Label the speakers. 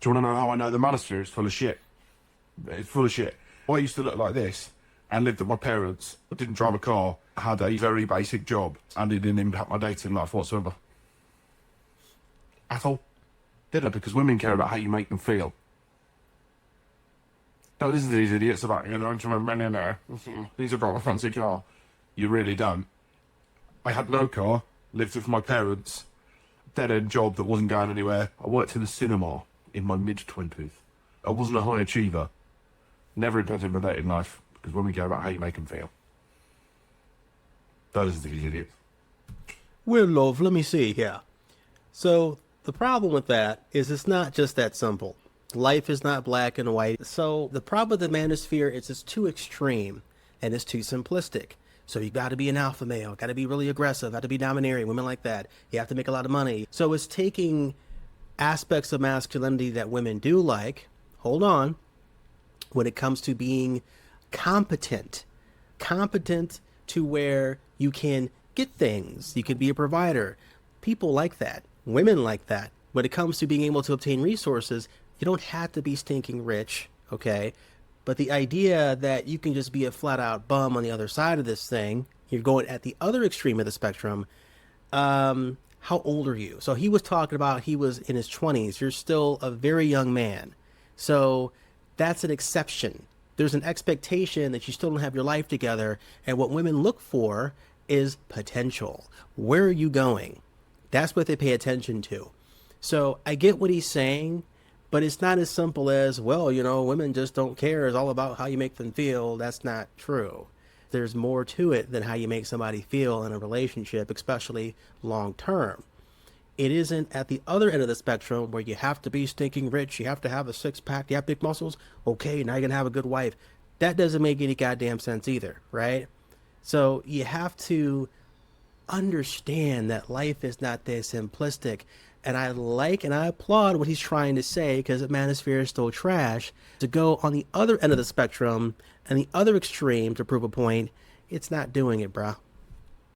Speaker 1: Do you want to know how I know the Manosphere is full of shit? It's full of shit. I used to look like this and lived with my parents. I didn't drive a car. I had a very basic job and it didn't impact my dating life whatsoever. At all. Did it? Because women care about how you make them feel. Don't listen to these idiots about, these are my fancy car. You really don't. I had no car, lived with my parents, dead-end job that wasn't going anywhere. I worked in the cinema in my mid-20s. I wasn't a high achiever. Never impacted my dating life, because women care about how you make them feel. Don't listen to these idiots.
Speaker 2: Well, love, let me see here. So the problem with that is it's not just that simple. Life is not black and white. So the problem with the manosphere is it's too extreme and it's too simplistic. So you got to be an alpha male, got to be really aggressive, got to be domineering, women like that. You have to make a lot of money. So it's taking aspects of masculinity that women do like, hold on, when it comes to being competent to where you can get things. You can be a provider. People like that. Women like that. When it comes to being able to obtain resources, you don't have to be stinking rich, okay? But the idea that you can just be a flat out bum on the other side of this thing, you're going at the other extreme of the spectrum. How old are you? So he was talking about he was in his 20s. You're still a very young man. So that's an exception. There's an expectation that you still don't have your life together. And what women look for is potential. Where are you going? That's what they pay attention to. So I get what he's saying, but it's not as simple as, well, women just don't care. It's all about how you make them feel. That's not true. There's more to it than how you make somebody feel in a relationship, especially long term. It isn't at the other end of the spectrum where you have to be stinking rich, you have to have a six-pack, you have big muscles. Okay, now you're going to have a good wife. That doesn't make any goddamn sense either, right? So you have to understand that life is not this simplistic. And I like and I applaud what he's trying to say, because the manosphere is still trash. To go on the other end of the spectrum and the other extreme to prove a point, it's not doing it, bruh.